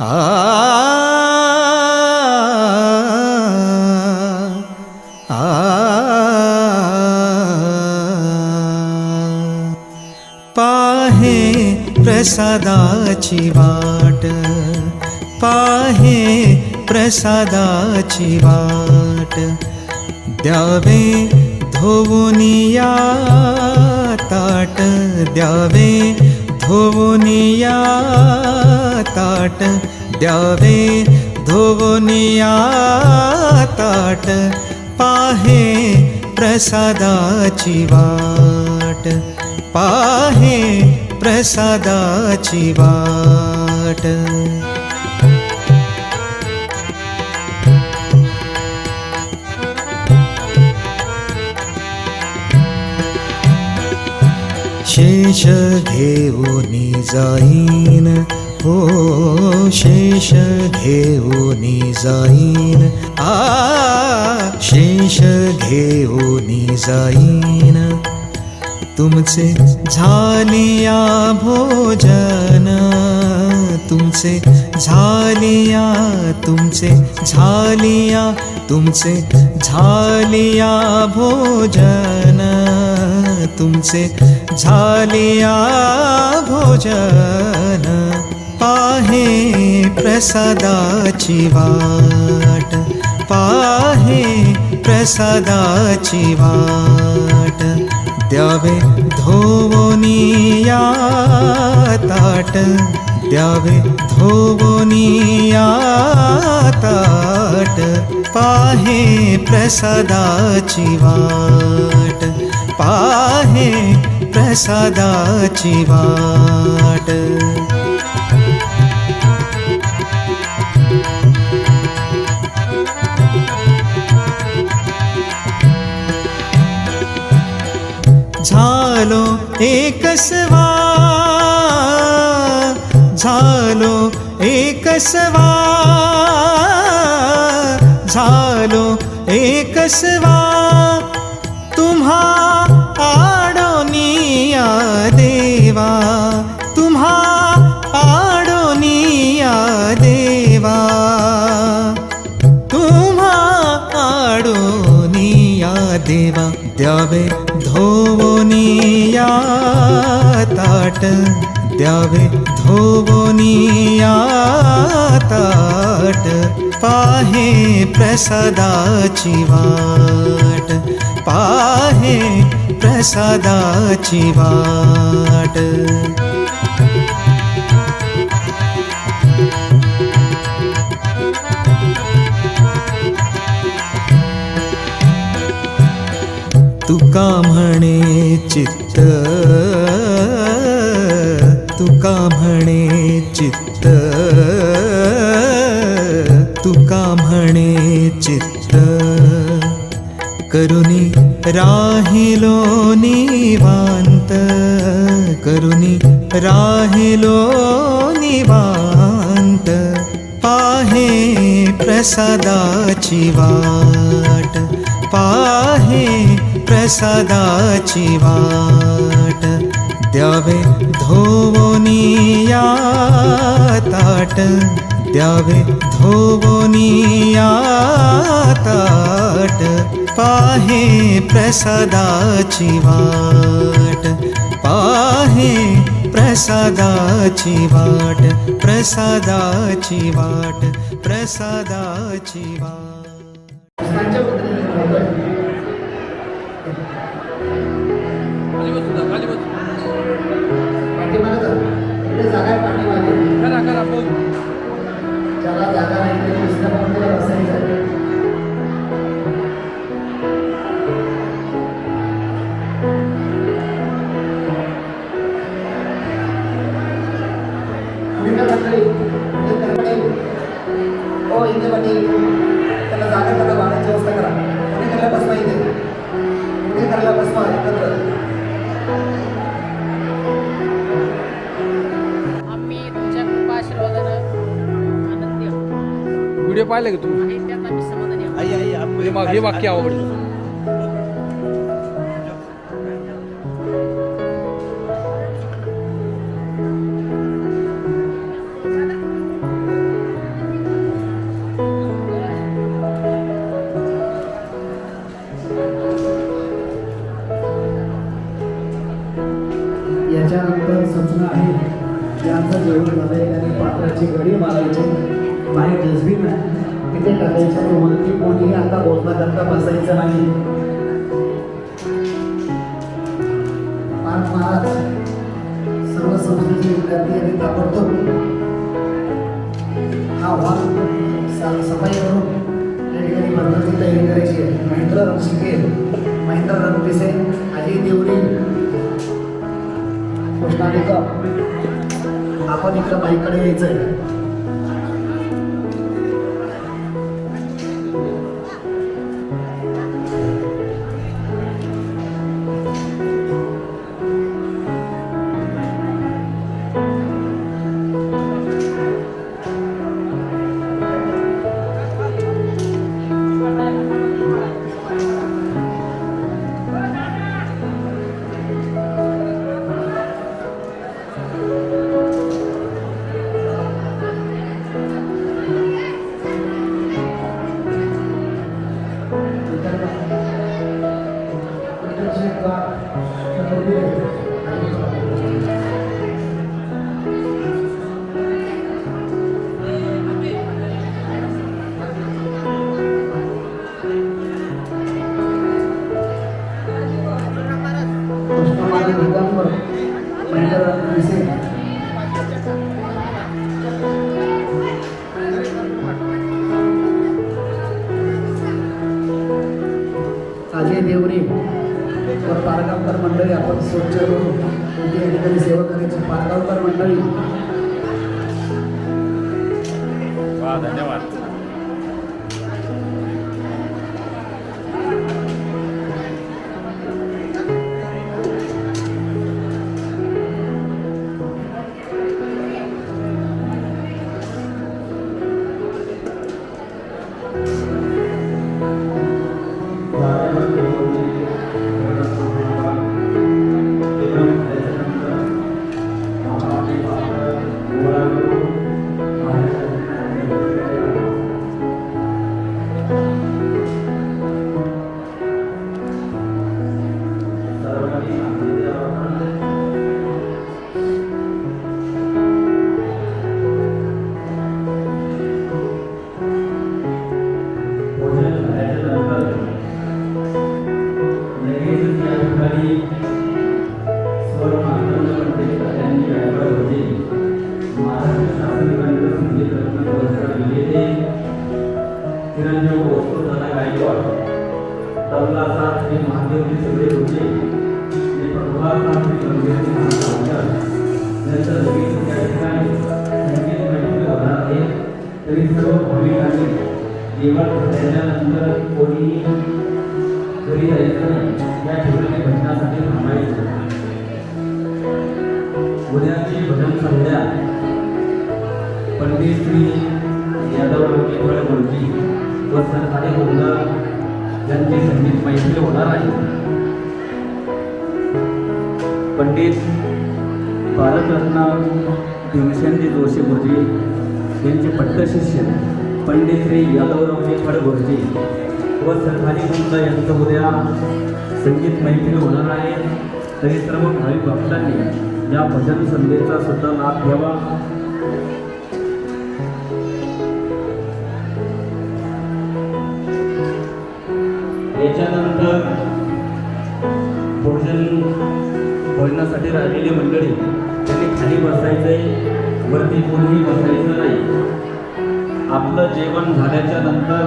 आ आ पाहे प्रसादाची वाट, पाहे प्रसादाची वाट, द्यावे धोवुनिया ताट, द्यावे धोवुनिया ताट, द्यावे धोवुनिया ताट, पाहे प्रसादाची वाट, पाहे प्रसादाची वाट। शेष घेऊनी जाईन, हो शेष घेऊनी जाईन, शेष घेऊनी जाईन, तुमचे झालिया भोजन, तुमचे झालिया, तुमचे झालिया, तुमचे झालिया भोजन, तुमचे झालिया भोजन, पाहे प्रसादाची वाट, पाहे प्रसादाची वाट, द्यावे धोवुनिया ताट, द्यावे धोवुनिया ताट, पाहे प्रसादाची वाट, पाहे प्रसादाची वाट। झालो एकसवा, झालो एकसवा, झालो एकसवा, तुम्हा आडोनिया देवा, तुम्हा आडोनिया देवा, तुम्हा आडोनिया देवा, द्यावे धोवुनिया ताट, द्यावे धोवुनिया ताट, पाहे प्रसादाची वाट, पाहे प्रसादाची वाट। तुका म्हणे चित्त, तुका म्हणे चित्त, तुका म्हणे चित्त, करुणी राहिलो निवांत, करुणी राहिलो निवांत, पाहे प्रसादाची वाट, पाहे प्रसादाची वाट, द्यावे धोवुनिया ताट, द्यावे धोवुनिया ताट, पाहे प्रसादाची वाट, पाहे प्रसादाची वाट, प्रसादाची वाट, प्रसादाची वाट। हो इथे पाटील त्याला जागा त्याला वाढायची व्यवस्था करा, पुणे करायला बसवा, इथे पुणे करायला बसवा एकत्र। आम्ही तुमच्या कृपा आशीर्वादानं आनंदी आहोत। व्हिडिओ पाहिले का तुम्ही? आणि त्यात आम्ही समाधानी आहोत। हे वाक्य आवडलं। झालंय आणि पात्राची गडी मारायची बाहेर डस्टबिन आहे तिथे टाकायचं आणि वरती कोणीही आता भोजना करता बसायचं नाही. महाराज सर्व संस्थेचे विद्यार्थी यांनी ताबडतोब हा हॉल सफाई करून या ठिकाणी भरण्याची तयारी करायची आहे. महेंद्र रणशिके, महेंद्र रणपिसे, अजय देवरी, कृष्णा निकम, आपण इकडं बाईकडे यायचं आहे. अजय देवरे व पारगावकर मंडळी आपण स्वच्छ करून या ठिकाणी सेवा करायची. पारगावकर मंडळी धन्यवाद. तरी सर्व भाविकांनी जेवण झाल्यानंतर कोणी घरी जायचं नाही, या ठिकाणी भजनासाठी थांबायचं. उद्याची भजन संध्या पंडित श्री यादव केवळ गुरुजी व सरकारी गोंदा यांची संगीत मैफिल होणार आहे. पंडित भारतरत्न भीमसेनजी जोशी गुरुजी यांचे पट्टशिष्य पंडित श्री यादवरावजी फड गुरुजी व सरकारी गोंदा यांचं उद्या संगीत मैफिल होणार आहे. तरी सर्व भाविक भक्तांनी या भजन संध्येचा सुद्धा लाभ घ्यावा. याच्यानंतर भोजनासाठी राहिलेली मंडळी त्यांनी खाली बसायचंय, वरती कोणीही बसायचं नाही. आपलं जेवण झाल्याच्या नंतर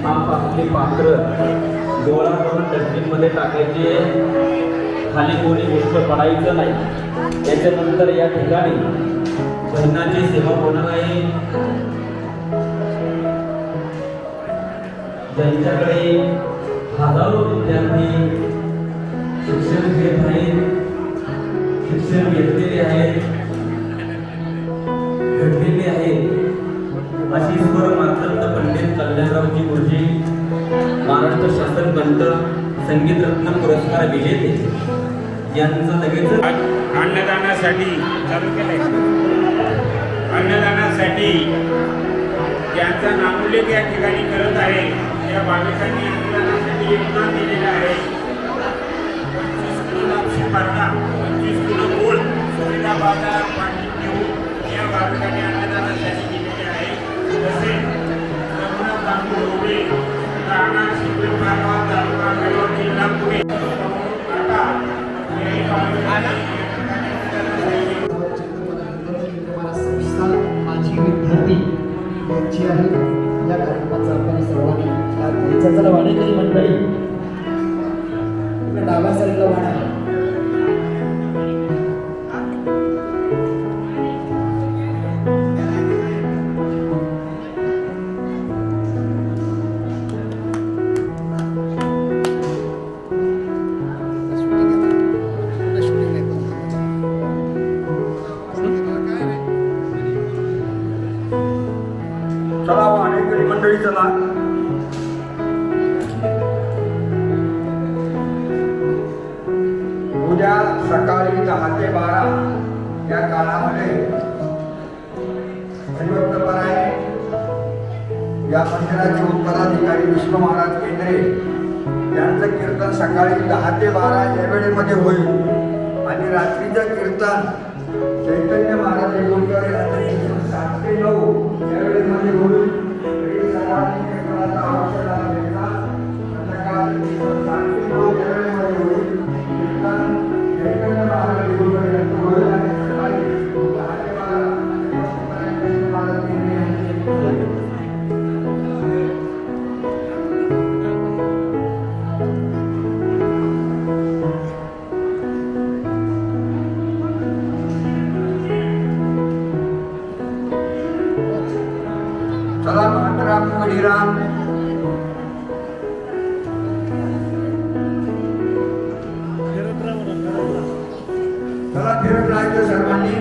आपापली पात्र गोळा करून डस्टबिनमध्ये टाकायचे, खाली कोणी गोष्ट पडायचं नाही. याच्यानंतर या ठिकाणी भजनाची सेवा होणार आहे. ज्यांच्याकडे हजारो विद्यार्थी शिक्षण घेत आहेत, शिक्षण घेतलेले आहेत, घडलेले आहेत, अशी स्वर मातंत पंडित कल्याणरावजी गुरुजी महाराष्ट्र शासन कंठ संगीत रत्न पुरस्कार विजेते यांचं लगेच अन्नदानासाठी चालू केलंय. अन्नदानासाठी ज्यांचा नामोल्लेख या ठिकाणी करत आहे त्या भाविकांनी अन्नदानासाठी योगदान दिलेलं आहे. 25 किलो लापशी पारडा, 25 किलो गोळ, सुविधा बाजार, पाणी घेऊन या भाविकांनी अन्नदानासाठी दिलेले आहे. तसेच रघुनाथ बापू ढोबळे, राहणार शिंदे पारगाव, तालुका बेळगाव, जिल्हा पुणे. आता हे भाविकांनी संस्था माझी विद्यार्थी यांची आहे. या कार्यक्रमाचा आपण सर्वांनी लाभ घ्यायचा. चला वाणेकरी मंडळी इकडे डाव्या साईडला वाणा. चला वाणेकरी मंडळी चला. उद्या सकाळी 10 ते 12 या काळामध्ये हरिभक्तपरायणे या मंदिराचे उत्तराधिकारी विष्णू महाराज केंद्रे यांचं कीर्तन सकाळी 10 ते 12 या वेळेमध्ये होईल आणि रात्रीचं कीर्तन चैतन्य महाराज येळूरकर यांचं कीर्तन 7 ते 9 या वेळेमध्ये होईल. तरी सर्वांनी कीर्तनाचा अवश्य लाभ घ्यायचा. संध्याकाळचं कीर्तन 7 ते 9 या वेळेमध्ये होईल. कीर्तन चैतन्य महाराज येळूरकर यांचं होईल आणि सकाळी 10 ते 12 विष्णू महाराज केंद्रे यांचं कीर्तन होईल. चला भातराम कढीराम. चला फिरत राहायचं सर्वांनी.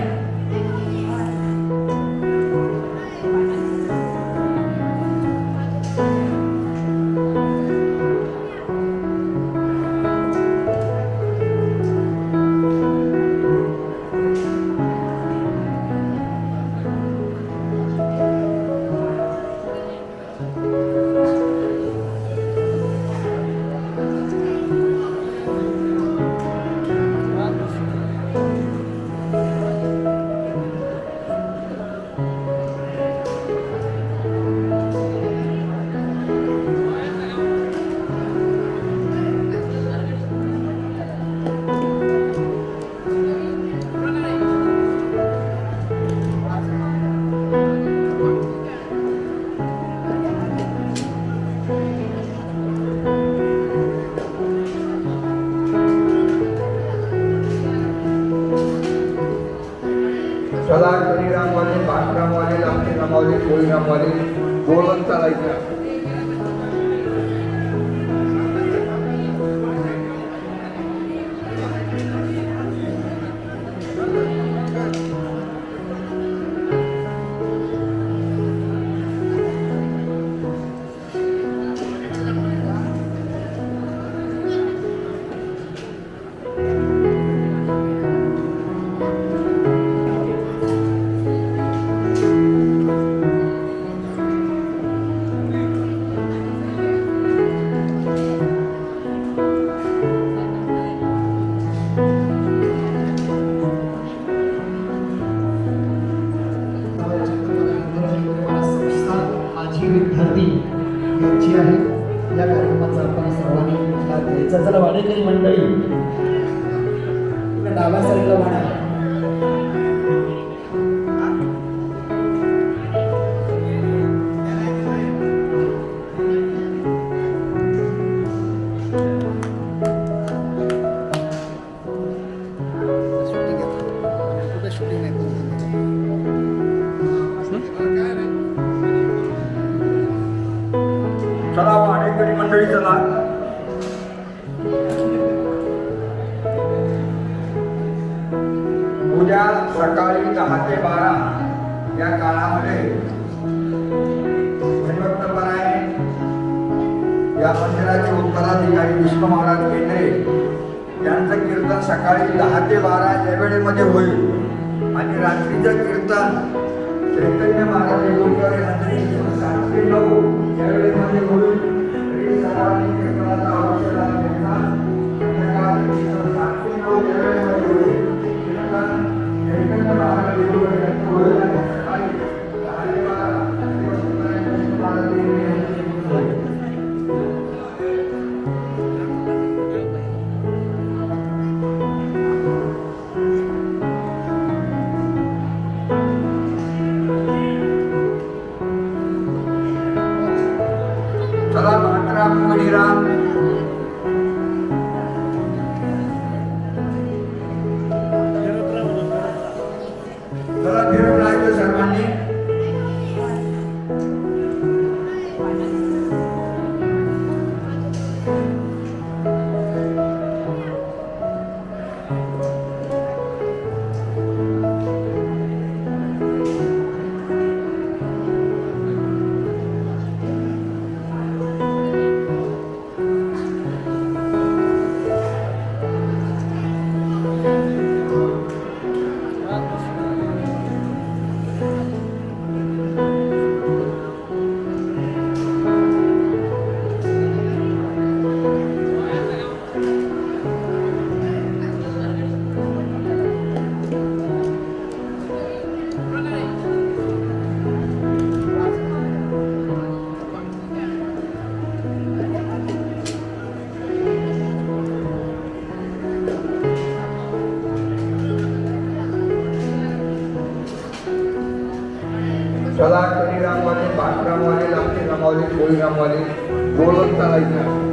चला कढीरामवाले, भातरामवाले, लांबीरामवाले, पोळीरामवाले बोलत चालायचं. संस्था माझी विद्यार्थी यांची आहे. या कार्यक्रमाचा आपण सर्वांनी लाभ घ्यायचा. चला वाणेकरी मंडळी इकडे डाव्या साईडला वाणा. चला वाणेकरी मंडळी चला. उद्या सकाळी 10 ते 12 या काळामध्ये हरिभक्तपरायणे या मंदिराचे उत्तराधिकारी विष्णू महाराज केंद्रे यांचं कीर्तन सकाळी 10 ते 12 या वेळेमध्ये होईल आणि रात्रीचं कीर्तन चैतन्य महाराज येळूरकर यांचं कीर्तन 7 ते 9 या वेळेमध्ये होईल. तरी सर्वांनी कीर्तनाचा अवश्य लाभ घ्यायचा. संध्याकाळचं कीर्तन 7 ते 9 या वेळेमध्ये होईल. कीर्तन चैतन्य महाराज येळूरकर यांचं होईल आणि चला कलिरामवाले, बाटरामवाले, लांबे रामवाले, कोळी रामवाले बोलत चालायचं.